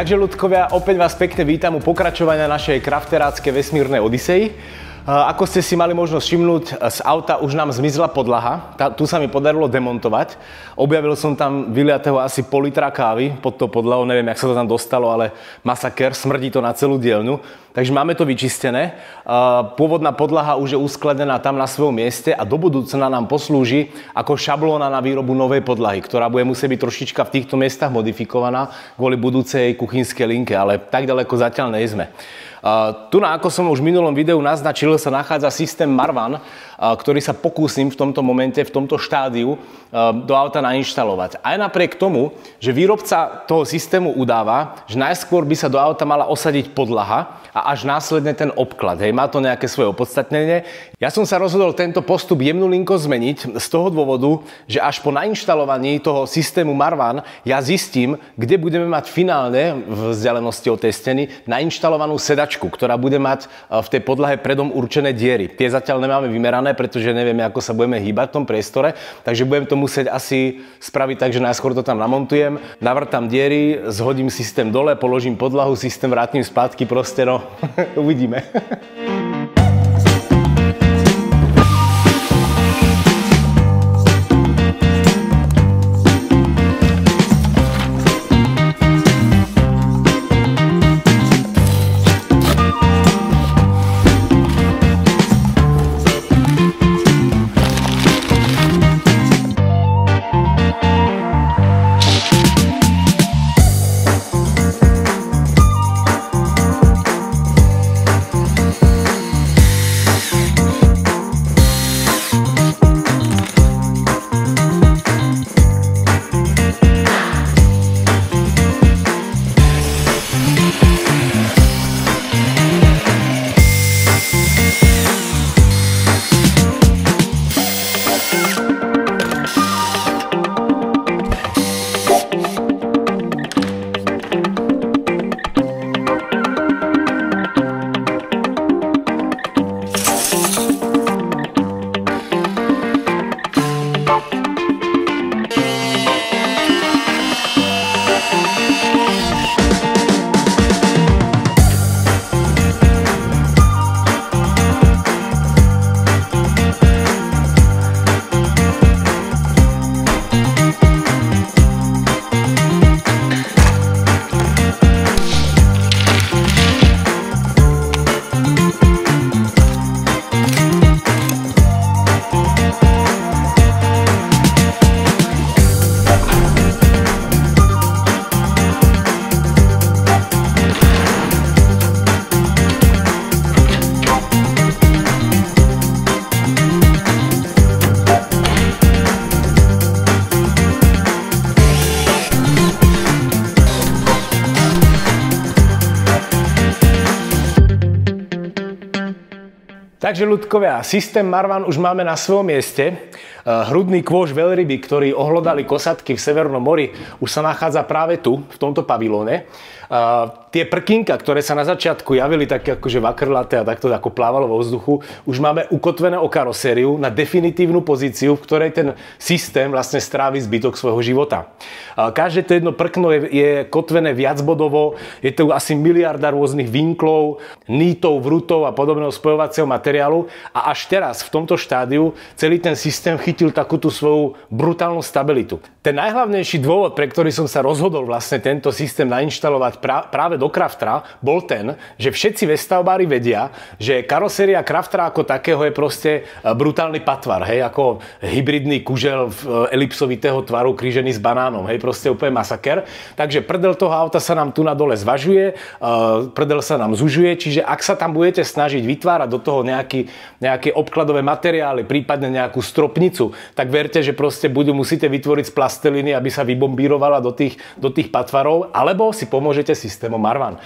Takže ľudkovia, opäť vás pekne vítam u pokračovania našej crafteráckej vesmírnej odysei. Ako ste si mali možnosť všimnúť, z auta už nám zmizla podlaha. Tu sa mi podarilo demontovať. Objavil som tam vyliatého asi pol litra kávy pod tou podlahou. Neviem, jak sa to tam dostalo, ale masaker, smrdí to na celú dielňu. Takže máme to vyčistené. Pôvodná podlaha už je uskladená tam na svojom mieste a do budúcna nám poslúži ako šablóna na výrobu novej podlahy, ktorá bude musieť byť trošička v týchto miestach modifikovaná kvôli budúcej kuchynskej linke, ale tak ďaleko zatiaľ nejsme. Tu, ako som už v minulom videu naznačil, sa nachádza systém Marvan, ktorý sa pokúsim v tomto momente, v tomto štádiu do auta nainštalovať. Aj napriek tomu, že výrobca toho systému udáva, že najskôr by sa do auta mala osadiť podlaha a až následne ten obklad. Hej, má to nejaké svoje opodstatnenie. Ja som sa rozhodol tento postup jemnulinko zmeniť z toho dôvodu, že až po nainštalovaní toho systému Marvan ja zistím, kde budeme mať finálne v vzdialenosti od tej steny nainštalovanú sedačku, ktorá bude mať v tej podlahe predom určené diery. Tie zatiaľ nemáme vymerané, pretože nevieme, ako sa budeme hýbať v tom priestore, takže budem to musieť asi spraviť tak, že najskôr to tam namontujem, navrtám diery, zhodím systém dole, položím podlahu, systém vrátim spátky, proste no, uvidíme. Takže ľudkovia, systém Marvan už máme na svojom mieste. Hrudný kôž veľryby, ktorý ohlodali kosatky v Severnom mori, už sa nachádza práve tu, v tomto pavilóne. Tie prkínka, ktoré sa na začiatku javili také akože vakrlaté a takto ako plávalo vo vzduchu, už máme ukotvené o karosériu na definitívnu pozíciu, v ktorej ten systém vlastne strávi zbytok svojho života. Každé to jedno prkno je kotvené viacbodovo, je to asi miliarda rôznych vinklov, nítov, vrutov a podobného spojovacieho materiálu a až teraz v tomto štádiu celý ten systém chytil takúto svoju brutálnu stabilitu. Ten najhlavnejší dôvod, pre ktorý som sa rozhodol vlastne tento systém nainštalovať práve do Craftera, bol ten, že všetci vestavbári vedia, že karoséria Craftera ako takého je proste brutálny patvar, hej, ako hybridný kužel elipsovitého tvaru krížený s banánom, hej, proste úplne masaker. Takže prdel toho auta sa nám tu na dole zvažuje, prdel sa nám zužuje, čiže ak sa tam budete snažiť vytvárať do toho nejaké obkladové materiály, prípadne nejakú stropnicu, tak verte, že proste musíte vytvoriť z plasteliny, aby sa vybombírovala do tých patvarov, alebo si pomôžete systémom Marvan.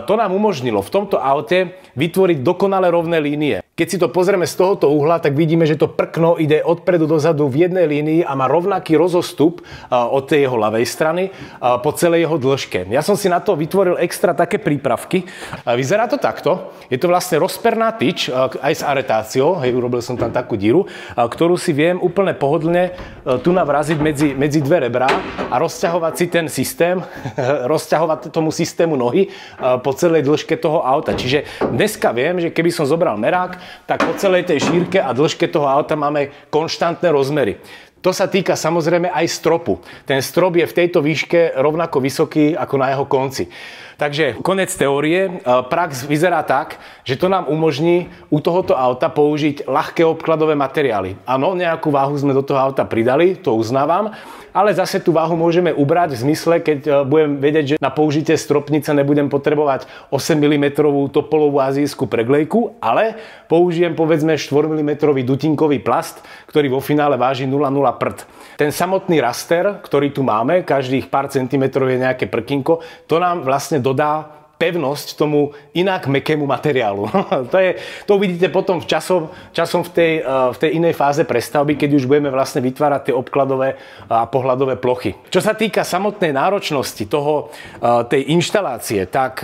To nám umožnilo v tomto aute vytvoriť dokonale rovné línie. Keď si to pozrieme z tohoto uhla, tak vidíme, že to prkno ide odpredu dozadu v jednej línii a má rovnaký rozostup od tej jeho ľavej strany po celej jeho dĺžke. Ja som si na to vytvoril extra také prípravky. Vyzerá to takto. Je to vlastne rozperná tyč aj s aretáciou. Hej, urobil som tam takú díru, ktorú si viem úplne pohodlne tu navraziť medzi dve rebrá a rozťahovať si ten systém, rozťahovať tomu systému nohy po celej dĺžke toho auta. Čiže dneska viem, že keby som zobral merák, tak po celej tej šírke a dĺžke toho auta máme konštantné rozmery. To sa týka samozrejme aj stropu. Ten strop je v tejto výške rovnako vysoký ako na jeho konci. Takže konec teórie. Prax vyzerá tak, že to nám umožní u tohoto auta použiť ľahké obkladové materiály. Áno, nejakú váhu sme do toho auta pridali, to uznávam, ale zase tú váhu môžeme ubrať v zmysle, keď budem vedieť, že na použitie stropnice nebudem potrebovať 8 mm topolovú azijskú preglejku, ale použijem povedzme 4 mm dutinkový plast, ktorý vo finále váži 0,0 prd. Ten samotný raster, ktorý tu máme, každých pár centimetrov je nejaké prkinko, to nám vlastne dodá pevnosť tomu inak mäkkému materiálu. To uvidíte potom časom v tej inej fáze prestavby, keď už budeme vlastne vytvárať tie obkladové a pohľadové plochy. Čo sa týka samotnej náročnosti tej inštalácie, tak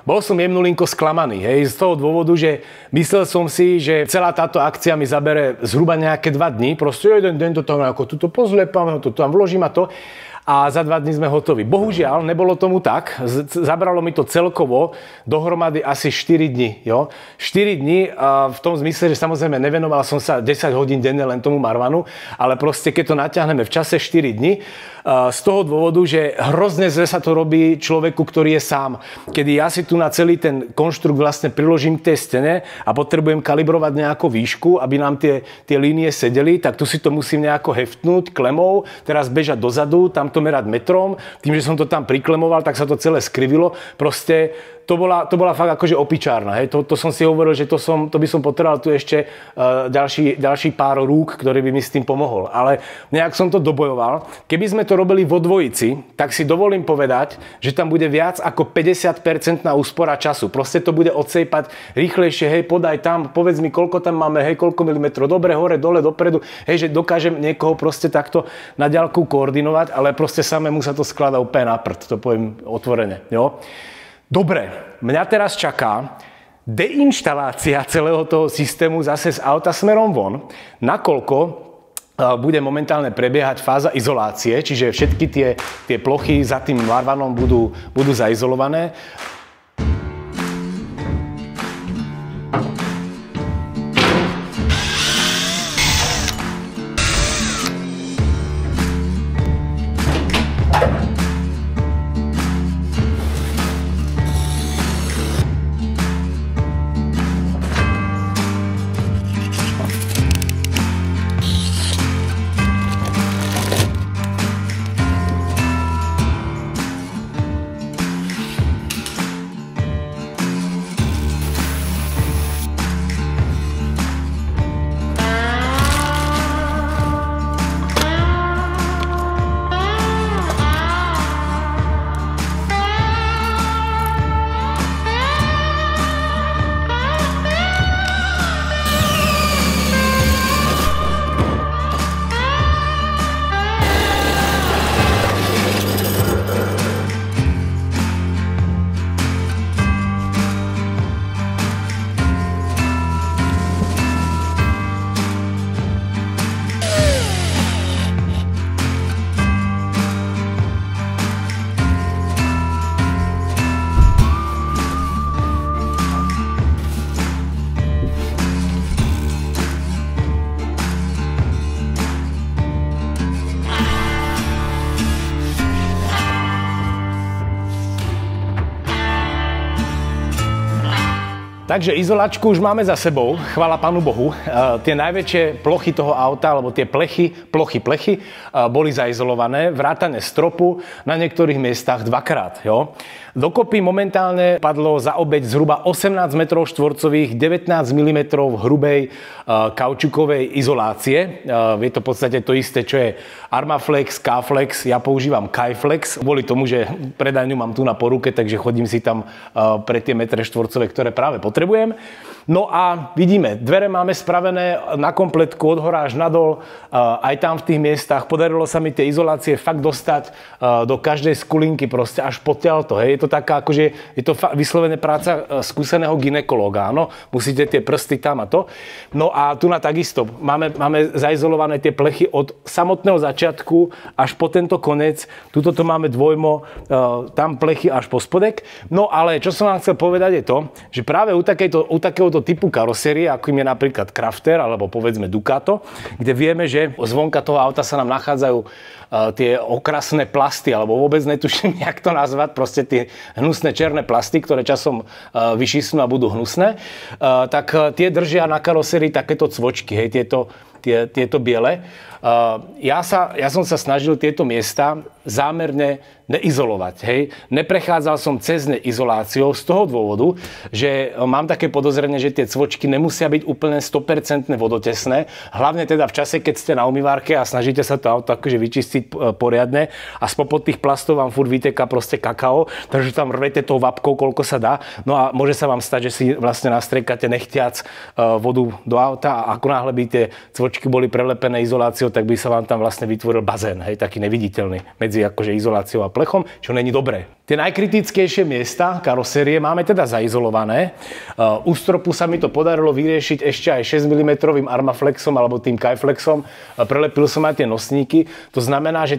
bol som jemnulinko sklamaný. Hej, z toho dôvodu, že myslel som si, že celá táto akcia mi zabere zhruba nejaké 2 dní. Proste jeden deň to tam ako tuto pozlepám, to tam vložím a to. A za 2 dní sme hotoví. Bohužiaľ, nebolo tomu tak. Zabralo mi to celkovo dohromady asi 4 dní. Jo? 4 dní v tom zmysle, že samozrejme nevenoval som sa 10 hodín denne len tomu marvanu, ale proste keď to natiahneme v čase 4 dní, z toho dôvodu, že hrozne zle sa to robí človeku, ktorý je sám. Kedy ja si tu na celý ten konštrukt vlastne priložím k tej stene a potrebujem kalibrovať nejakú výšku, aby nám tie línie sedeli, tak tu si to musím nejako heftnúť klemou, teraz bežať dozadu, tam to merať metrom, tým, že som to tam priklemoval, tak sa to celé skrivilo. Proste to bola fakt akože opičárna. Hej. To som si hovoril, že to by som potreboval tu ešte ďalší pár rúk, ktorý by mi s tým pomohol. Ale nejak som to dobojoval. Keby sme to robili vo dvojici, tak si dovolím povedať, že tam bude viac ako 50% úspora času. Proste to bude odsejpať rýchlejšie. Hej, podaj tam, povedz mi, koľko tam máme, hej, koľko milimetrov, dobre, hore, dole, dopredu. Hej, že dokážem niekoho proste takto na diaľku koordinovať, ale proste samému sa to skladá úplne na prd. To poviem otvorene. Jo? Dobre, mňa teraz čaká deinštalácia celého toho systému zase z auta smerom von, nakoľko bude momentálne prebiehať fáza izolácie, čiže všetky tie plochy za tým marvanom budú zaizolované. Takže izolačku už máme za sebou, chvála Pánu Bohu. Tie najväčšie plochy toho auta, alebo tie plochy boli zaizolované, vrátane stropu, na niektorých miestach dvakrát. Jo? Dokopy momentálne padlo za obeť zhruba 18 m2, 19 mm hrubej kaučukovej izolácie. Je to v podstate to isté, čo je Armaflex, K-Flex, ja používam K-Flex, kvôli tomu, že predajňu mám tu na poruke, takže chodím si tam pre tie metre štvorcové, ktoré práve potrebujem. No a vidíme, dvere máme spravené na kompletku od hora až nadol, aj tam v tých miestach. Podarilo sa mi tie izolácie fakt dostať do každej skulinky proste až potiaľto. Hej. Je to taká akože, je to vyslovené práca skúseného gynekológa, áno. Musíte tie prsty tam a to. No a tu na takisto máme zaizolované tie plechy od samotného začiatku až po tento konec. Tuto to máme dvojmo, tam plechy až po spodek. No ale čo som vám chcel povedať je to, že práve u takéhoto typu karosérie, ako je napríklad Crafter alebo povedzme Ducato, kde vieme, že zvonka toho auta sa nám nachádzajú tie okrasné plasty, alebo vôbec netuším, jak to nazvať, proste tie hnusné černé plasty, ktoré časom vyšisnú a budú hnusné, tak tie držia na karosérii takéto cvočky, hej, tieto biele. Ja som sa snažil tieto miesta zámerne neizolovať. Hej. Neprechádzal som cez izoláciou z toho dôvodu, že mám také podozrenie, že tie cvočky nemusia byť úplne 100% vodotesné. Hlavne teda v čase, keď ste na umývárke a snažíte sa to auto akože vyčistiť poriadne a spopod tých plastov vám furt vyteká proste kakao, takže tam rvete tou vapkou, koľko sa dá. No a môže sa vám stať, že si vlastne nastriekate nechtiac vodu do auta a ako náhle by tie cvočky boli prelepené izoláciou, tak by sa vám tam vlastne vytvoril bazén, hej, taký neviditeľný medzi akože izoláciou a plechom, čo není dobré. Tie najkritickejšie miesta karosérie máme teda zaizolované. U stropu sa mi to podarilo vyriešiť ešte aj 6 mm Armaflexom alebo tým Kajflexom. Prelepil som aj tie nosníky. To znamená, že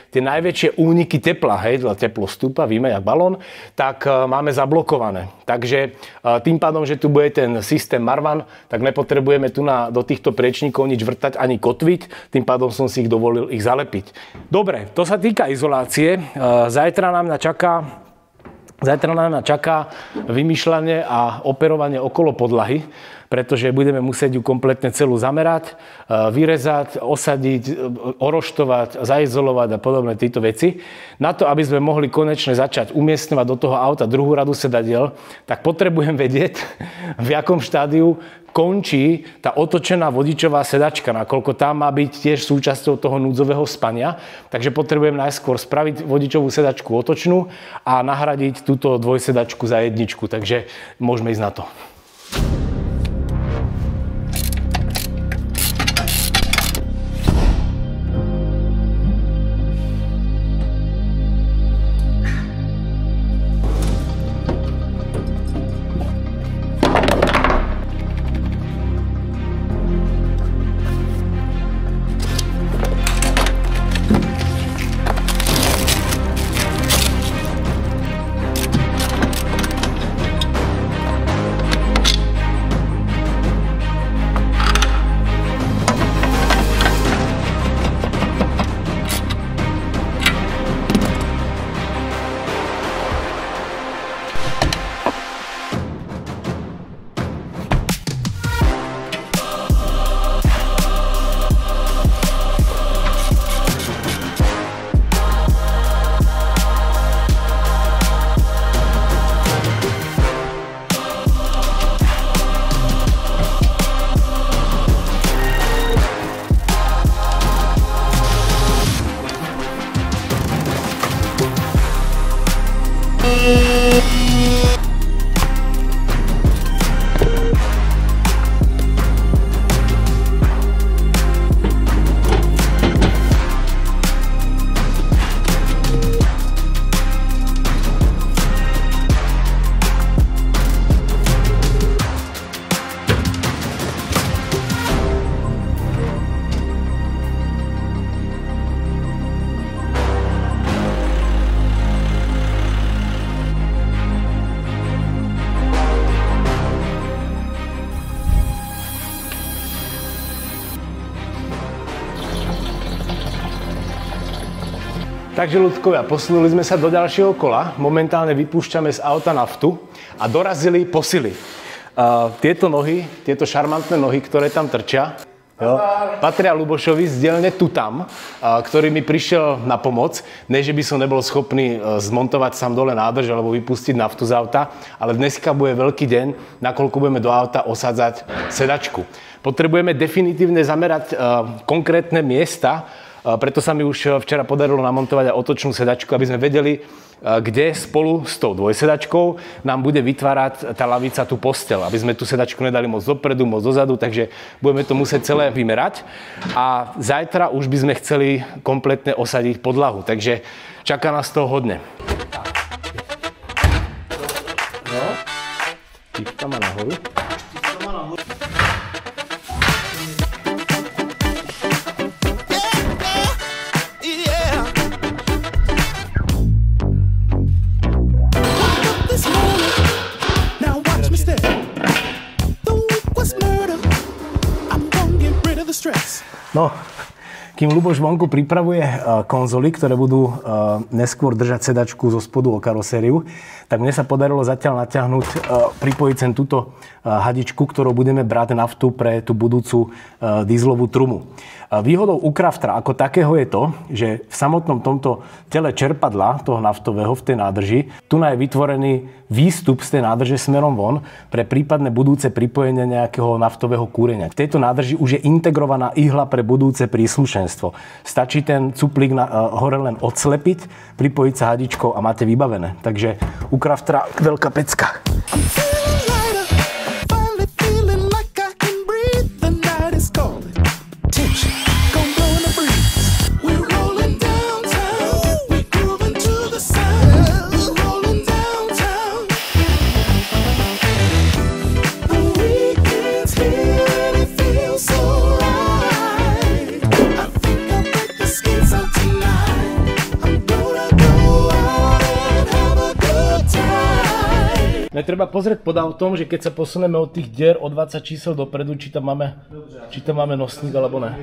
tie najväčšie úniky tepla, hej, teplo stúpa, víme, jak balón, tak máme zablokované. Takže tým pádom, že tu bude ten systém Marvan, tak nepotrebujeme tu do týchto priečníkov nič vrtať ani kotviť. Tým pádom som si ich dovolil ich zalepiť. Dobre, to sa týka izolácie. Zajtra nám čaká vymýšľanie a operovanie okolo podlahy, pretože budeme musieť ju kompletne celú zamerať, vyrezať, osadiť, oroštovať, zaizolovať a podobné tieto veci. Na to, aby sme mohli konečne začať umiestňovať do toho auta druhú radu sedadiel, tak potrebujem vedieť, v akom štádiu končí tá otočená vodičová sedačka, nakoľko tam má byť tiež súčasťou toho núdzového spania. Takže potrebujem najskôr spraviť vodičovú sedačku otočnú a nahradiť túto dvojsedačku za jedničku. Takže môžeme ísť na to. Takže ľudkovia, posunuli sme sa do ďalšieho kola. Momentálne vypúšťame z auta naftu a dorazili posily. Tieto nohy, tieto šarmantné nohy, ktoré tam trčia, patria Lubošovi z dielne Tutam, ktorý mi prišiel na pomoc. Ne, že by som nebol schopný zmontovať sám dole nádrž alebo vypustiť naftu z auta, ale dneska bude veľký deň, nakoľko budeme do auta osadzať sedačku. Potrebujeme definitívne zamerať konkrétne miesta Preto sa mi už včera podarilo namontovať aj otočnú sedačku, aby sme vedeli, kde spolu s tou dvojsedačkou nám bude vytvárať tá lavica tú posteľ, aby sme tú sedačku nedali moc dopredu, moc dozadu, takže budeme to musieť celé vymerať. A zajtra už by sme chceli kompletne osadiť podlahu, takže čaká nás toho hodne. No, tipka ma nahoru. No, kým Ľuboš vonku pripravuje konzoly, ktoré budú neskôr držať sedačku zo spodu o karosériu, tak mne sa podarilo zatiaľ natiahnuť, pripojiť sem túto hadičku, ktorou budeme brať naftu pre tú budúcu dieselovú trumu. Výhodou u Craftera ako takého je to, že v samotnom tomto tele čerpadla toho naftového v tej nádrži, tu je vytvorený výstup z tej nádrže smerom von pre prípadné budúce pripojenie nejakého naftového kúrenia. V tejto nádrži už je integrovaná ihla pre budúce príslušenstvo. Stačí ten cuplík hore len odslepiť, pripojiť sa hadičkou a máte vybavené. Takže u Craftera veľká pecka. Treba pozrieť pod autom, že keď sa posuneme od tých dier o 20 čísel dopredu, či tam máme nosník alebo ne.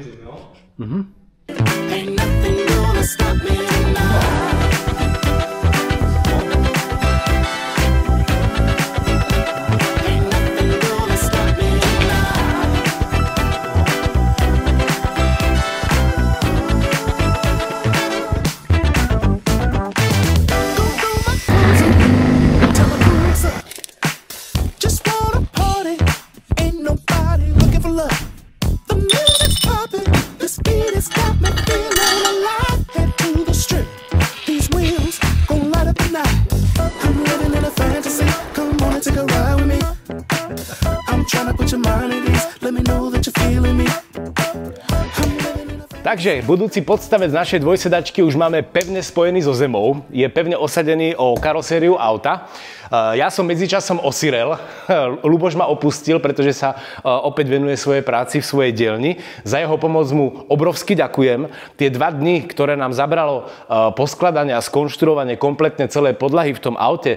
Takže budúci podstavec našej dvojsedačky už máme pevne spojený so zemou. Je pevne osadený o karosériu auta. Ja som medzičasom osirel. Ľuboš ma opustil, pretože sa opäť venuje svojej práci v svojej dielni. Za jeho pomoc mu obrovsky ďakujem. Tie 2 dni, ktoré nám zabralo poskladanie a skonštruovanie kompletne celej podlahy v tom aute,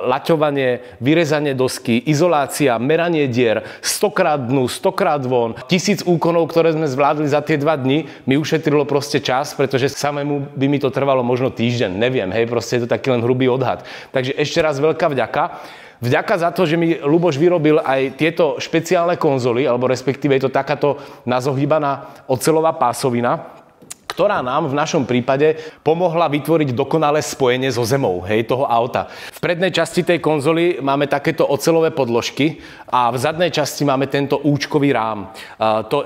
laťovanie, vyrezanie dosky, izolácia, meranie dier, 100x dnu, 100x von, 1000 úkonov, ktoré sme zvládli za tie 2 dni, mi ušetrilo proste čas, pretože samému by mi to trvalo možno týždeň, neviem, hej, proste je to taký len hrubý odhad. Takže ešte raz veľká vďaka. Vďaka za to, že mi Ľuboš vyrobil aj tieto špeciálne konzoly, alebo respektíve je to takáto nazohýbaná oceľová pásovina, ktorá nám v našom prípade pomohla vytvoriť dokonalé spojenie so zemou, hej, toho auta. V prednej časti tej konzoly máme takéto oceľové podložky a v zadnej časti máme tento účkový rám.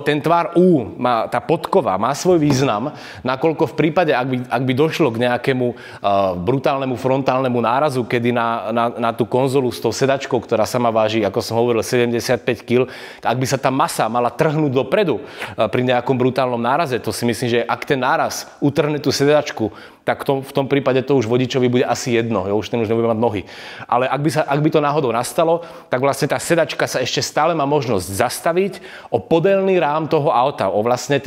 Ten tvar U, tá podkova, má svoj význam, nakoľko v prípade, ak by došlo k nejakému brutálnemu frontálnemu nárazu, kedy na tú konzolu s tou sedačkou, ktorá sama váži, ako som hovoril, 75 kg, ak by sa tá masa mala trhnúť dopredu pri nejakom brutálnom náraze, to si myslím, že ak ten náraz utrhne tú sedačku, tak v tom prípade to už vodičovi bude asi jedno, už ten už nebude mať nohy. Ale ak by to náhodou nastalo, tak vlastne tá sedačka sa ešte stále má možnosť zastaviť o podélny rám toho auta, o vlastne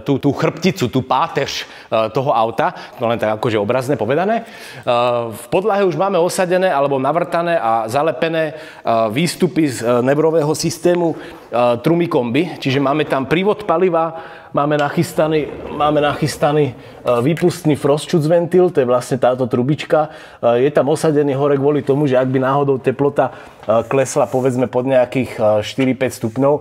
tú chrbticu, tú páteř toho auta, no len tak akože obrazne povedané. V podlahe už máme osadené alebo navrtané a zalepené výstupy z nevrového systému trumy kombi, čiže máme tam prívod paliva, máme nachystaný výpustný frostschutz-ventil, to je vlastne táto trubička. Je tam osadený hore kvôli tomu, že ak by náhodou teplota klesla povedzme pod nejakých 4-5 stupňov,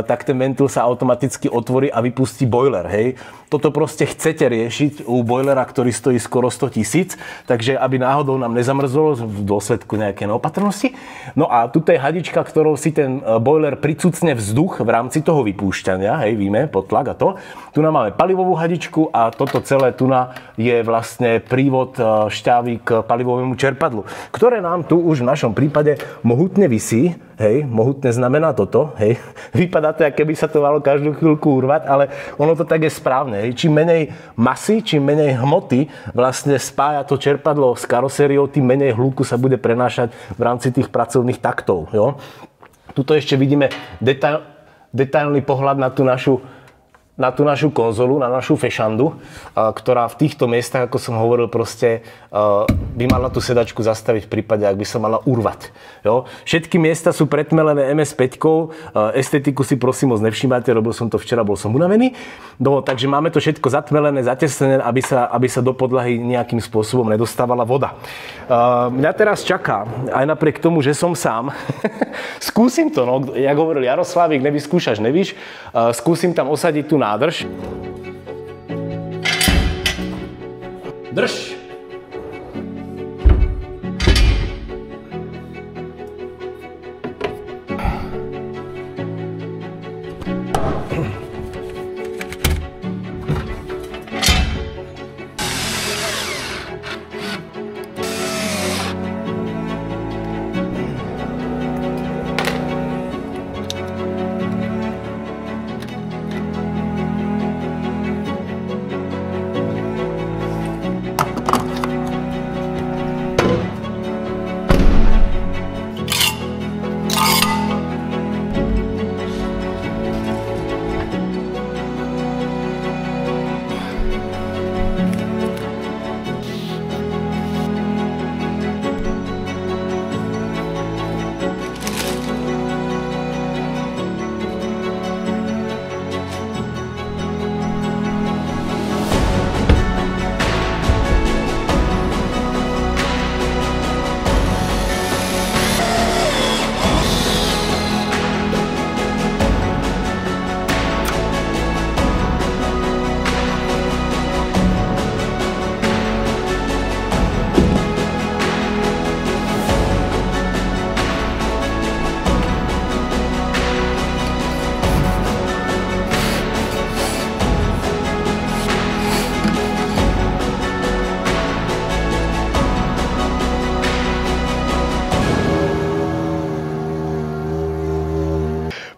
tak ten ventil sa automaticky otvorí a vypustí boiler, hej. Toto proste chcete riešiť u boilera, ktorý stojí skoro 100 000, takže aby náhodou nám nezamrzlo v dôsledku nejakej neopatrnosti. No a tuto je hadička, ktorou si ten boiler pricucne vzduch v rámci toho vypúšťania, hej, víme, pod tlak a to. Tu nám máme palivovú hadičku a toto celé tu je vlastne prívod šťávy k palivovému čerpadlu, ktoré nám tu už v našom prípade mohutne visí. Hej, mohutne znamená toto, hej. Vypadá to, ako keby sa to malo každú chvíľku urvať, ale ono to tak je správne. Hej. Čím menej masy, čím menej hmoty vlastne spája to čerpadlo s karosériou, tým menej hluku sa bude prenášať v rámci tých pracovných taktov. Jo. Tuto ešte vidíme detailný pohľad na tú našu konzolu, na našu fešandu, ktorá v týchto miestach, ako som hovoril, proste by mala tú sedačku zastaviť v prípade, ak by sa mala urvať. Jo? Všetky miesta sú pretmelené MS5, estetiku si prosím moc nevšímate, robil som to včera, bol som unavený. No, takže máme to všetko zatmelené, zatesnené, aby sa do podlahy nejakým spôsobom nedostávala voda. Mňa teraz čaká, aj napriek tomu, že som sám, skúsim to, no, jak hovoril Jaroslávik, nevyskúšaš, nevíš, skúsim tam osadiť tú nádrž. Drž!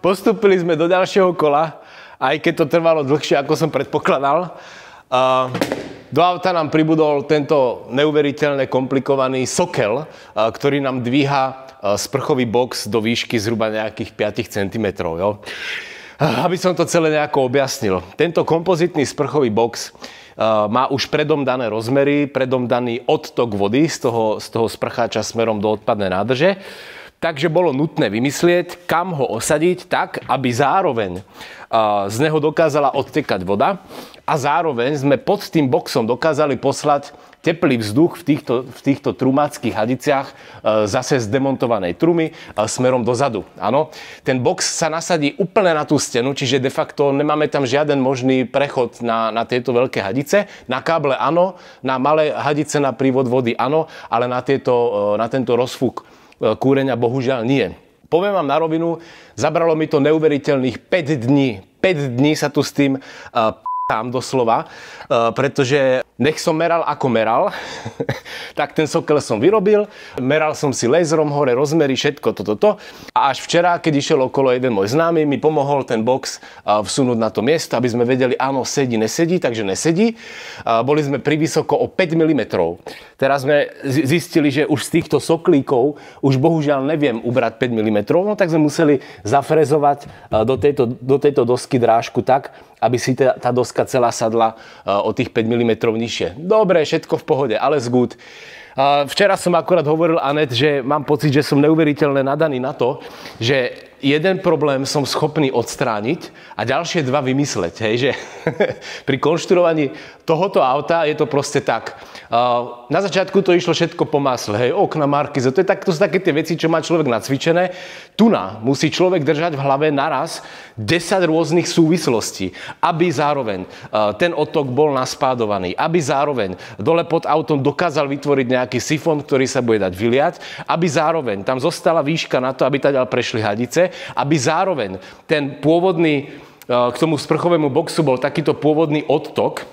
Postúpili sme do ďalšieho kola, aj keď to trvalo dlhšie, ako som predpokladal. Do auta nám pribudol tento neuveriteľne komplikovaný sokel, ktorý nám dvíha sprchový box do výšky zhruba nejakých 5 cm. Jo? Aby som to celé nejako objasnil. Tento kompozitný sprchový box má už predom dané rozmery, predom daný odtok vody z toho sprcháča smerom do odpadnej nádrže. Takže bolo nutné vymyslieť, kam ho osadiť tak, aby zároveň z neho dokázala odtekať voda a zároveň sme pod tým boxom dokázali poslať teplý vzduch v týchto trumáckých hadiciach zase z demontovanej trumy smerom dozadu. Áno, ten box sa nasadí úplne na tú stenu, čiže de facto nemáme tam žiaden možný prechod na tieto veľké hadice. Na káble áno, na malé hadice na prívod vody áno, ale na tento rozfúk kúrenia bohužiaľ nie. Poviem vám na rovinu, zabralo mi to neuveriteľných 5 dní. 5 dní sa tu s tým tam doslova, pretože nech som meral ako meral, tak ten sokel som vyrobil, meral som si laserom hore rozmery, všetko toto. A až včera, keď išiel okolo jeden môj známy, mi pomohol ten box vsunúť na to miesto, aby sme vedeli, áno, sedí, nesedí, takže nesedí. Boli sme privysoko o 5 mm. Teraz sme zistili, že už z týchto soklíkov už bohužiaľ neviem ubrať 5 mm, no tak sme museli zafrezovať do tejto dosky drážku tak, aby si tá doska celá sadla o tých 5 mm nižšie. Dobre, všetko v pohode, alles good. Včera som akorát hovoril Anet, že mám pocit, že som neuveriteľne nadaný na to, že jeden problém som schopný odstrániť a ďalšie dva vymysleť. Hej, že pri konštruovaní tohoto auta je to proste tak. Na začiatku to išlo všetko po masle. Hej, okna, markize, to sú také tie veci, čo má človek nacvičené. Tuna musí človek držať v hlave naraz 10 rôznych súvislostí, aby zároveň ten odtok bol naspádovaný, aby zároveň dole pod autom dokázal vytvoriť nejaký sifón, ktorý sa bude dať vyliať, aby zároveň tam zostala výška na to, aby taďal prešli hadice, aby zároveň ten pôvodný k tomu sprchovému boxu bol takýto pôvodný odtok.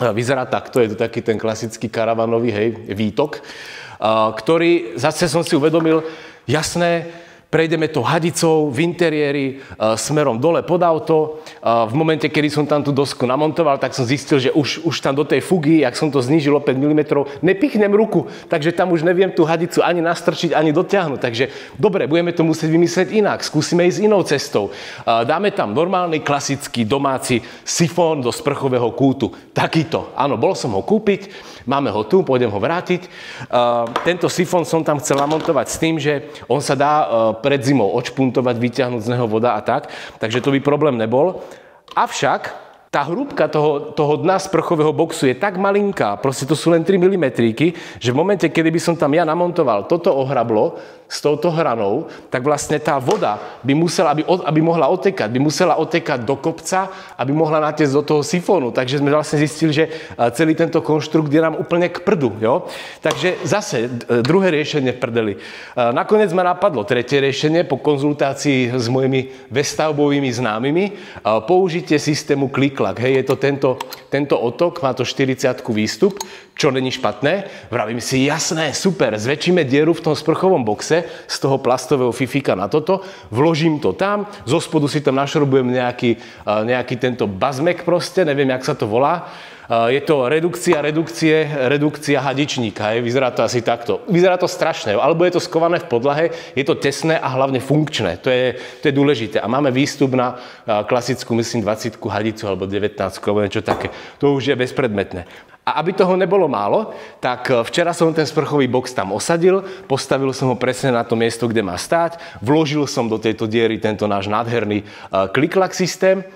Vyzerá takto, je to taký ten klasický karavanový, hej, výtok, ktorý zase som si uvedomil, jasné, prejdeme to hadicou v interiéri smerom dole pod auto. V momente, kedy som tam tú dosku namontoval, tak som zistil, že už tam do tej fugy, jak som to znížil o 5 mm, nepichnem ruku, takže tam už neviem tú hadicu ani nastrčiť, ani dotiahnuť. Takže dobre, budeme to musieť vymyslieť inak, skúsime ísť inou cestou. Dáme tam normálny, klasický, domáci sifón do sprchového kútu. Takýto. Áno, bol som ho kúpiť. Máme ho tu, pôjdem ho vrátiť. Tento sifón som tam chcel namontovať s tým, že on sa dá pred zimou odšpuntovať, vyťahnuť z neho voda a tak. Takže to by problém nebol. Avšak tá hrúbka toho dna sprchového boxu je tak malinká, proste to sú len 3 mm, že v momente, kedy by som tam ja namontoval toto ohrablo s touto hranou, tak vlastne tá voda by musela, aby mohla otekať, by musela otekať do kopca, aby mohla natiecť do toho sifónu. Takže sme vlastne zistili, že celý tento konštrukt je nám úplne k prdu. Jo? Takže zase druhé riešenie v prdeli. Nakoniec ma napadlo tretie riešenie po konzultácii s mojimi vestavbovými známymi. Použitie systému Click-Clack. Hej, je to tento otok, má to 40 výstup, čo není špatné. Vravím si, jasné, super, zväčšíme dieru v tom sprchovom boxe z toho plastového fifika na toto, vložím to tam, zo spodu si tam našrobujem nejaký tento bazmek proste, neviem, jak sa to volá. Je to redukcia hadičníka. Vyzerá to asi takto. Vyzerá to strašné, alebo je to skované v podlahe, je to tesné a hlavne funkčné. To je dôležité. A máme výstup na klasickú, myslím, 20 hadicu alebo 19, alebo niečo také. To už je bezpredmetné. A aby toho nebolo málo, tak včera som ten sprchový box tam osadil, postavil som ho presne na to miesto, kde má stáť, vložil som do tejto diery tento náš nádherný Click-Clack systém,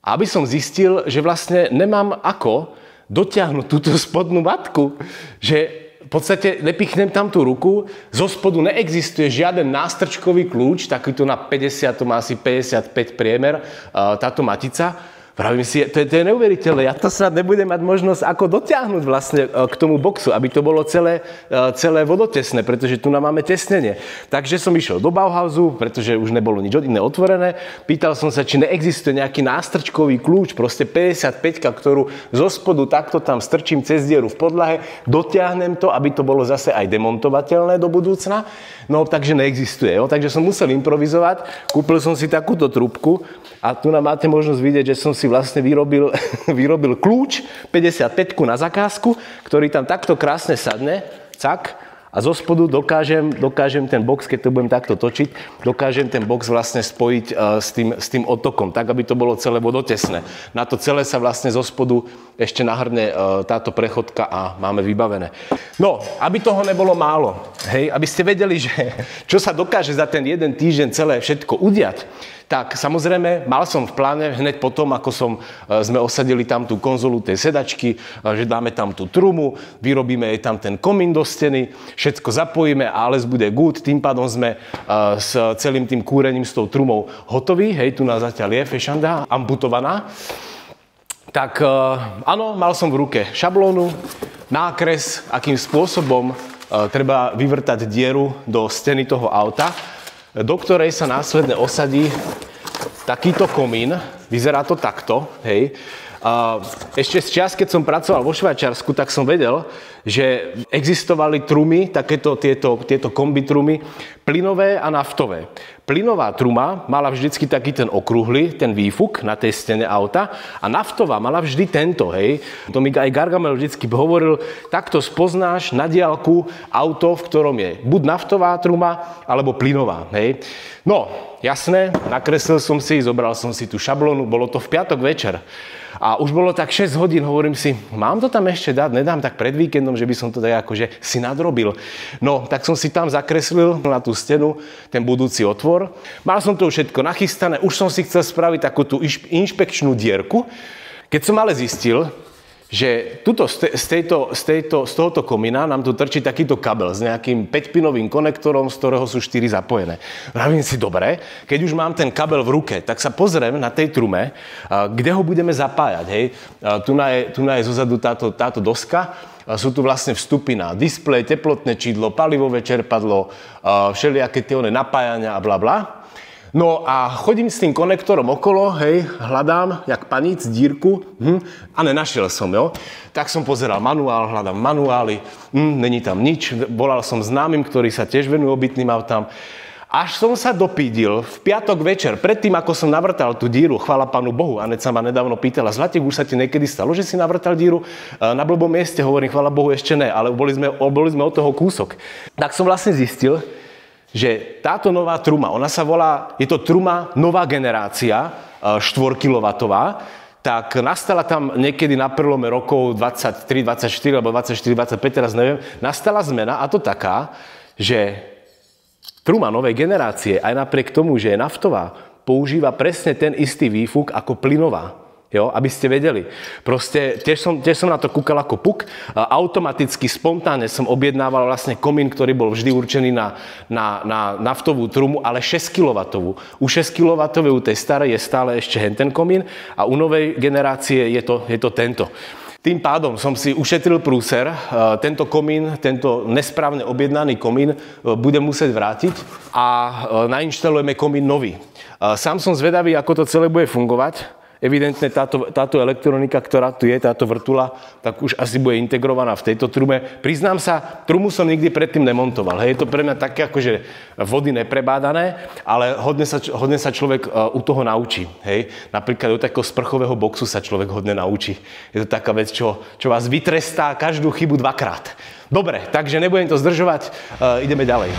aby som zistil, že vlastne nemám ako dotiahnuť túto spodnú matku, že v podstate nepichnem tam tú ruku, zo spodu neexistuje žiaden nástrčkový kľúč, takýto na 50, to má asi 55 priemer, táto matica. Pravím si, to je neuveriteľné, ja to snad nebudem mať možnosť ako dotiahnuť vlastne k tomu boxu, aby to bolo celé vodotesné, pretože tu máme tesnenie. Takže som išiel do Bauhausu, pretože už nebolo nič iné otvorené, pýtal som sa, či neexistuje nejaký nástrčkový kľúč, proste 55, ktorú zo spodu takto tam strčím cez dieru v podlahe, dotiahnem to, aby to bolo zase aj demontovateľné do budúcna. No, takže neexistuje. Jo? Takže som musel improvizovať, kúpil som si takúto trúbku a tu nám máte možnosť vidieť, že som si vlastne vyrobil kľúč 55 na zakázku, ktorý tam takto krásne sadne, cak, a zo spodu dokážem ten box, keď to budem takto točiť, dokážem ten box vlastne spojiť s tým odtokom, tak, aby to bolo celé vodotesné. Na to celé sa vlastne zo spodu ešte nahrne táto prechodka a máme vybavené. No, aby toho nebolo málo, hej, aby ste vedeli, že čo sa dokáže za ten jeden týždeň celé všetko udiať, tak samozrejme, mal som v pláne hneď potom, ako sme osadili tam tú konzolu tej sedačky, že dáme tam tú trumu, vyrobíme jej tam ten komín do steny, všetko zapojíme a alles bude good, tým pádom sme s celým tým kúrením s tou trumou hotoví, hej, tu nás zatiaľ je fešanda, amputovaná. Tak áno, mal som v ruke šablónu, nákres, akým spôsobom treba vyvrtať dieru do steny toho auta, do ktorej sa následne osadí takýto komín. Vyzerá to takto, hej. Ešte z čas, keď som pracoval vo Švajčiarsku, tak som vedel, že existovali trumy, tieto kombi trumy, plynové a naftové. Plynová truma mala vždycky taký ten okrúhly, ten výfuk na tej stene auta a naftová mala vždy tento, hej. To mi aj Gargamel vždycky hovoril, takto spoznáš na diaľku auto, v ktorom je buď naftová truma, alebo plynová, hej. No, jasné, nakreslil som si, zobral som si tú šablónu, bolo to v piatok večer. A už bolo tak 6 hodín, hovorím si, mám to tam ešte dať, nedám tak pred víkendom, že by som to tak akože si nadrobil. No, tak som si tam zakreslil na tú stenu ten budúci otvor. Mal som to všetko nachystané, už som si chcel spraviť takú tú inšpekčnú dierku. Keď som ale zistil, že tuto z tohoto komína nám tu trčí takýto kabel s nejakým 5-pinovým konektorom, z ktorého sú 4 zapojené. Vravím si, dobre, keď už mám ten kabel v ruke, tak sa pozriem na tej trume, kde ho budeme zapájať. Hej. Tu je zozadu táto doska, sú tu vlastne vstupy na displej, teplotné čidlo, palivové čerpadlo, všelijaké tie napájania a blablabla. No a chodím s tým konektorom okolo, hej, hľadám, jak paníc, dírku, a nenašiel som, jo. Tak som pozeral manuál, hľadám manuály, není tam nič, volal som známym, ktorí sa tiež venujú obytným autám. Až som sa dopídil v piatok večer, predtým ako som navrtal tú díru, chvála Pánu Bohu, Anet sa ma nedávno pýtala, Zlatík, už sa ti niekedy stalo, že si navrtal díru na blbom mieste? Hovorím, chvála Bohu, ešte ne, ale boli sme od toho kúsok. Tak som vlastne zistil, že táto nová truma, ona sa volá, je to truma nová generácia, 4 kW, tak nastala tam niekedy na prelome rokov 23, 24 alebo 24, 25, teraz neviem, nastala zmena, a to taká, že truma novej generácie, aj napriek tomu, že je naftová, používa presne ten istý výfuk ako plynová. Jo, aby ste vedeli. Proste tiež som na to kúkal ako puk. Automaticky, spontánne som objednával vlastne komín, ktorý bol vždy určený na naftovú trumu, ale 6 kW. U 6 kW u tej starej je stále ešte ten komín a u novej generácie je to tento. Tým pádom som si ušetril prúser, tento komín, tento nesprávne objednaný komín budem musieť vrátiť a nainštalujeme komín nový. Sám som zvedavý, ako to celé bude fungovať. Evidentne táto elektronika, ktorá tu je, táto vrtula, tak už asi bude integrovaná v tejto trume. Priznám sa, trumu som nikdy predtým nemontoval. Hej, je to pre mňa také akože vody neprebádané, ale hodne sa človek u toho naučí. Hej. Napríklad do takého sprchového boxu sa človek hodne naučí. Je to taká vec, čo vás vytrestá každú chybu dvakrát. Dobre, takže nebudem to zdržovať, ideme ďalej.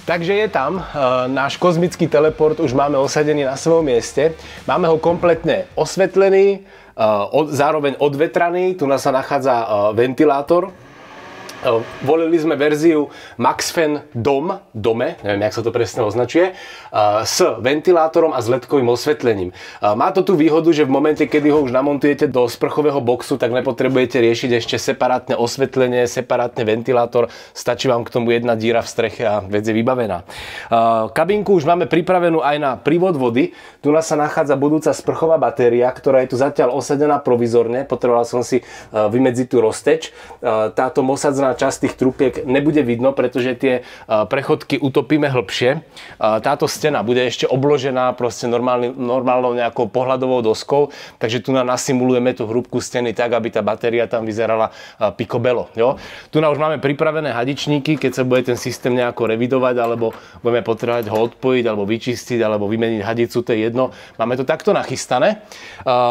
Takže je tam, náš kozmický teleport už máme osadený na svojom mieste. Máme ho kompletne osvetlený, zároveň odvetraný, tu nás sa nachádza ventilátor. Volili sme verziu MaxFan Dome, neviem, jak sa to presne označuje, s ventilátorom a s ledkovým osvetlením. Má to tú výhodu, že v momente, kedy ho už namontujete do sprchového boxu, tak nepotrebujete riešiť ešte separátne osvetlenie, separátne ventilátor, stačí vám k tomu jedna díra v streche a vec je vybavená. Kabinku už máme pripravenú aj na prívod vody. Tu nás sa nachádza budúca sprchová batéria, ktorá je tu zatiaľ osadená provizorne. Potreboval som si vymedziť tú rozteč. Táto osadzená časť tých trupiek nebude vidno, pretože tie prechodky utopíme hlbšie. Táto stena bude ešte obložená proste normálnou nejakou pohľadovou doskou, takže tu nasimulujeme tú hrúbku steny tak, aby tá batéria tam vyzerala picobello. Jo? Tu už máme pripravené hadičníky, keď sa bude ten systém nejako revidovať, alebo budeme potrebovať ho odpojiť, alebo vyčistiť, alebo vymeniť hadicu, to je jedno. Máme to takto nachystané.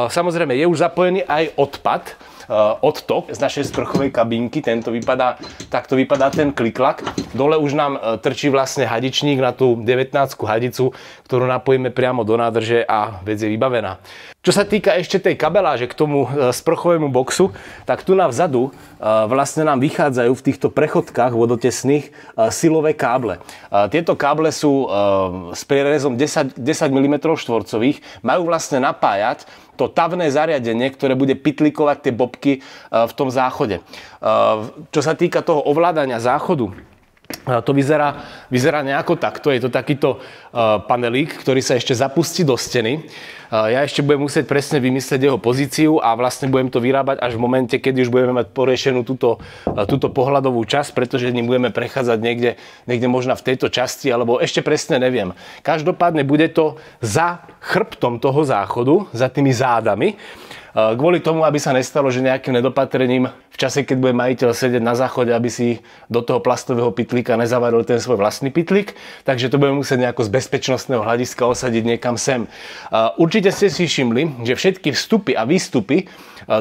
Samozrejme, je už zapojený aj odpad, odtok z našej sprchovej kabínky. Takto vypadá ten kliklak. Dole už nám trčí vlastne hadičník na tú 19 hadicu, ktorú napojíme priamo do nádrže a vec je vybavená. Čo sa týka ešte tej kabeláže k tomu sprchovému boxu, tak tu na vzadu vlastne nám vychádzajú v týchto prechodkách vodotesných silové káble. Tieto káble sú s prierezom 10 mm štvorcových, majú vlastne napájať to tavné zariadenie, ktoré bude pitlikovať tie bobky v tom záchode. Čo sa týka toho ovládania záchodu, to vyzerá nejako takto. Je to takýto panelík, ktorý sa ešte zapustí do steny. Ja ešte budem musieť presne vymyslieť jeho pozíciu a vlastne budem to vyrábať až v momente, keď už budeme mať poriešenú túto pohľadovú časť, pretože ním budeme prechádzať niekde možno v tejto časti, alebo ešte presne neviem. Každopádne bude to za chrbtom toho záchodu, za tými zádami. Kvôli tomu, aby sa nestalo, že nejakým nedopatrením v čase, keď bude majiteľ sedieť na záchode, aby si do toho plastového pytlíka nezavaril ten svoj vlastný pytlík, takže to budeme musieť nejako z bezpečnostného hľadiska osadiť niekam sem. Určite ste si všimli, že všetky vstupy a výstupy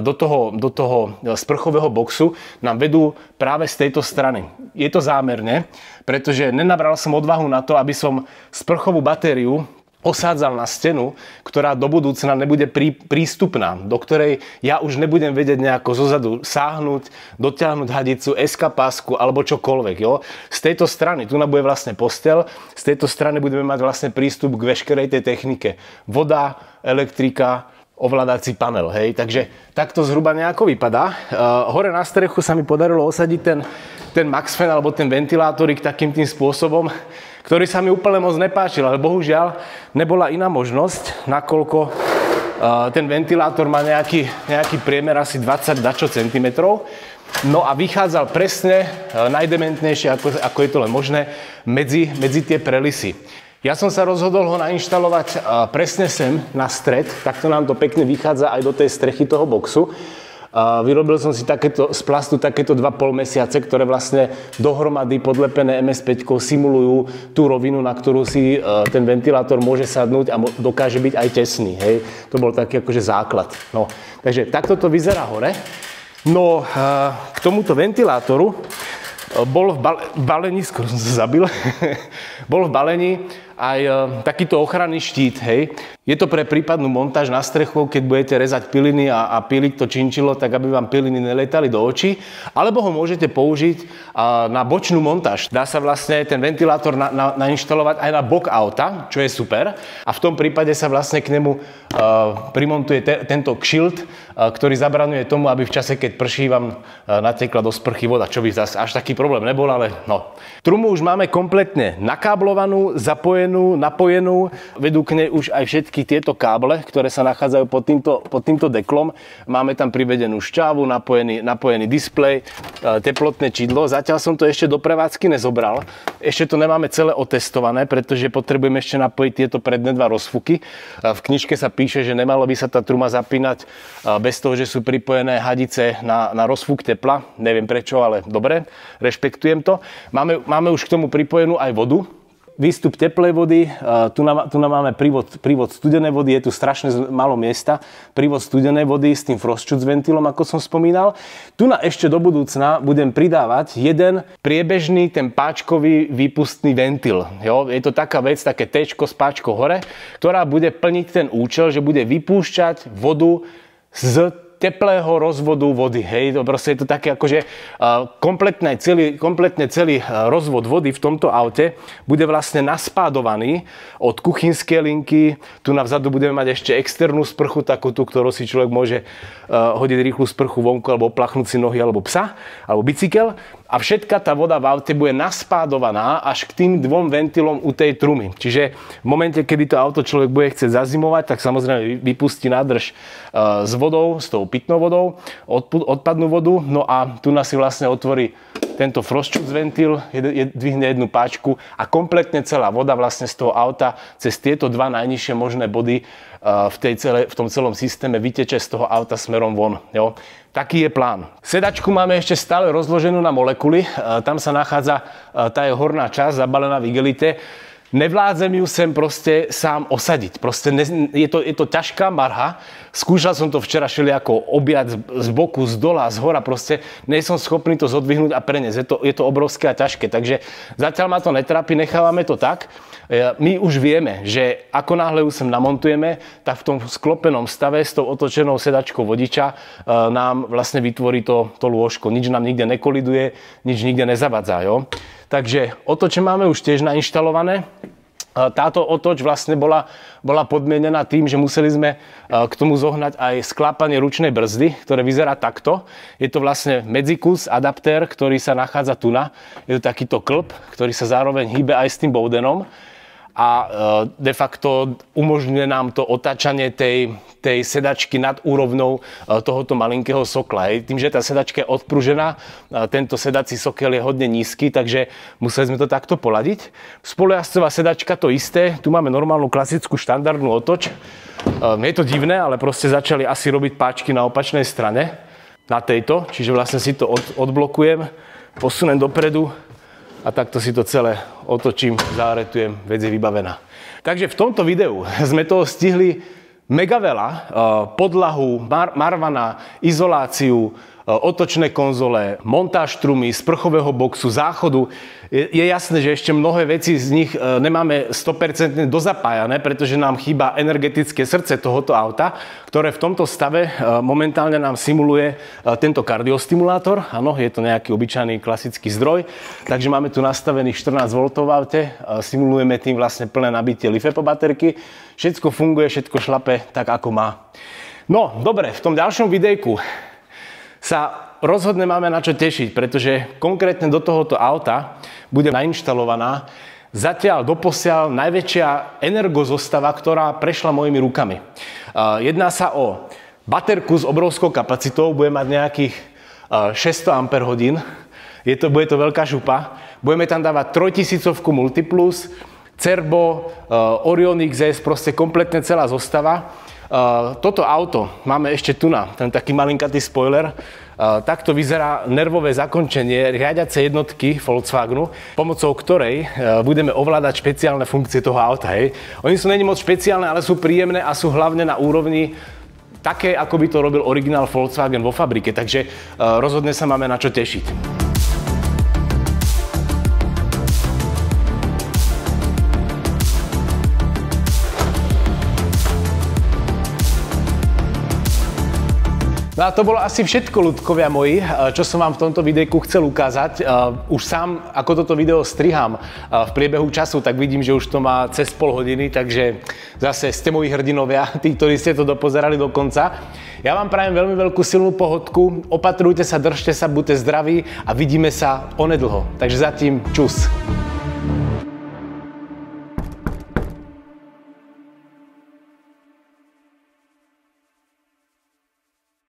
do toho sprchového boxu nám vedú práve z tejto strany. Je to zámerne, pretože nenabral som odvahu na to, aby som sprchovú batériu osádzal na stenu, ktorá do budúcna nebude prístupná, do ktorej ja už nebudem vedieť nejako zozadu sáhnuť, dotiahnuť hadicu, eskapásku alebo čokoľvek. Jo? Z tejto strany, tu bude vlastne posteľ, z tejto strany budeme mať vlastne prístup k veškerej tej technike. Voda, elektrika, ovládací panel. Hej? Takže takto zhruba nejako vypadá. Hore na strechu sa mi podarilo osadiť ten MaxFan alebo ten ventilátorik takým tým spôsobom, ktorý sa mi úplne moc nepáčil, ale bohužiaľ nebola iná možnosť, nakoľko ten ventilátor má nejaký priemer asi 20 dačo centimetrov. No a vychádzal presne najdementnejšie, ako je to len možné, medzi tie prelisy. Ja som sa rozhodol ho nainštalovať presne sem na stred, takto nám to pekne vychádza aj do tej strechy toho boxu. Vyrobil som si z plastu takéto 2,5 mesiace, ktoré vlastne dohromady podlepené MS5 simulujú tú rovinu, na ktorú si ten ventilátor môže sadnúť a dokáže byť aj tesný. Hej. To bol taký akože základ. No, takže takto to vyzerá hore. No, k tomuto ventilátoru bol v balení, skoro som sa zabil, bol v balení aj takýto ochranný štít, hej. Je to pre prípadnú montáž na strechu, keď budete rezať piliny a píliť to činčilo, tak aby vám piliny neletali do očí, alebo ho môžete použiť na bočnú montáž. Dá sa vlastne ten ventilátor nainštalovať aj na bok auta, čo je super, a v tom prípade sa vlastne k nemu primontuje tento kšilt, ktorý zabraňuje tomu, aby v čase, keď prší, vám natekla do sprchy voda, čo by zase až taký problém nebol, ale no. Trumu už máme kompletne nakáblovanú, zapojenú, napojenú, vedú k nej už aj všetky tieto káble, ktoré sa nachádzajú pod týmto deklom. Máme tam privedenú šťavu, napojený displej, teplotné čidlo. Zatiaľ som to ešte do prevádzky nezobral. Ešte to nemáme celé otestované, pretože potrebujeme ešte napojiť tieto predné dva rozfuky. V knižke sa píše, že nemalo by sa tá truma zapínať bez toho, že sú pripojené hadice na rozfuk tepla. Neviem prečo, ale dobre, rešpektujem to. Máme už k tomu pripojenú aj vodu. Výstup teplej vody, tu máme prívod studenej vody, je tu strašne málo miesta. Prívod studenej vody s tým frost-shoot s ventilom, ako som spomínal. Tu ešte do budúcna budem pridávať jeden priebežný, ten páčkový výpustný ventil. Jo? Je to taká vec, také téčko s páčkou hore, ktorá bude plniť ten účel, že bude vypúšťať vodu z teplého rozvodu vody. Hej, to proste je to také akože kompletne celý rozvod vody v tomto aute bude vlastne naspádovaný od kuchynskej linky. Tu navzadu budeme mať ešte externú sprchu, takú tú, ktorú si človek môže hodiť rýchlu sprchu vonku alebo oplachnúť si nohy alebo psa, alebo bicykel. A všetka tá voda v aute bude naspádovaná až k tým 2 ventilom u tej trumy. Čiže v momente, kedy to auto človek bude chcieť zazimovať, tak samozrejme vypustí nádrž s vodou, s tou pitnou vodou, odpadnú vodu. No a tu nás si vlastne otvorí tento frostschutz ventil, dvihne jednu páčku a kompletne celá voda vlastne z toho auta cez tieto 2 najnižšie možné body v tom celom systéme vyteče z toho auta smerom von. Jo? Taký je plán. Sedačku máme ešte stále rozloženú na molekuly. Tam sa nachádza tá je horná časť zabalená v igelite. Nevládzem ju sem proste sám osadiť. Proste je to ťažká marha. Skúšal som to včera všelijako objať z boku, z dola, z hora. Proste nie som schopný to zodvihnúť a preniesť. Je to obrovské a ťažké. Takže zatiaľ ma to netrápi, nechávame to tak. My už vieme, že ako náhle ju sem namontujeme, tak v tom sklopenom stave s tou otočenou sedačkou vodiča nám vlastne vytvorí to lôžko. Nič nám nikde nekoliduje, nič nikde nezavadzá. Jo? Takže otoče máme už tiež nainštalované. Táto otoč vlastne bola podmienená tým, že museli sme k tomu zohnať aj sklápanie ručnej brzdy, ktoré vyzerá takto. Je to vlastne Medzicus adaptér, ktorý sa nachádza tu na. Je to takýto klb, ktorý sa zároveň hýbe aj s tým boudenom. A de facto umožňuje nám to otáčanie tej sedačky nad úrovnou tohoto malinkého sokla. Tým, že tá sedačka je odpružená, tento sedací sokel je hodne nízky, takže museli sme to takto poladiť. Spolujazdcová sedačka to isté. Tu máme normálnu klasickú štandardnú otoč. Je to divné, ale proste začali asi robiť páčky na opačnej strane. Na tejto, čiže vlastne si to odblokujem, posunem dopredu a takto si to celé otočím, záretujem, vec je vybavená. Takže v tomto videu sme toho stihli mega veľa. Podlahu, marvana, izoláciu, otočné konzole, montáž trumy, sprchového boxu, záchodu. Je jasné, že ešte mnohé veci z nich nemáme 100% dozapájané, pretože nám chýba energetické srdce tohoto auta, ktoré v tomto stave momentálne nám simuluje tento kardiostimulátor. Áno, je to nejaký obyčajný klasický zdroj. Takže máme tu nastavených 14 V v aute, simulujeme tým vlastne plné nabitie LiFePO baterky. Všetko funguje, všetko šlape tak, ako má. No, dobre, v tom ďalšom videjku sa rozhodne máme na čo tešiť, pretože konkrétne do tohoto auta bude nainštalovaná zatiaľ doposiaľ najväčšia energozostava, ktorá prešla mojimi rukami. Jedná sa o baterku s obrovskou kapacitou, bude mať nejakých 600 Ah. Bude to veľká šupa. Budeme tam dávať 3000 Multiplus, Cerbo, Orion XS, proste kompletne celá zostava. Toto auto máme ešte tu na, ten taký malinkatý spoiler. Takto vyzerá nervové zakončenie riadiacej jednotky Volkswagenu, pomocou ktorej budeme ovládať špeciálne funkcie toho auta. Hej. Oni sú není moc špeciálne, ale sú príjemné a sú hlavne na úrovni také, ako by to robil originál Volkswagen vo fabrike. Takže rozhodne sa máme na čo tešiť. No a to bolo asi všetko, ľudkovia moji, čo som vám v tomto videjku chcel ukázať. Už sám, ako toto video striham v priebehu času, tak vidím, že už to má cez pol hodiny, takže zase ste moji hrdinovia, tí, ktorí ste to dopozerali do konca. Ja vám prajem veľmi veľkú silnú pohodku, opatrujte sa, držte sa, buďte zdraví a vidíme sa onedlho. Takže zatím čus.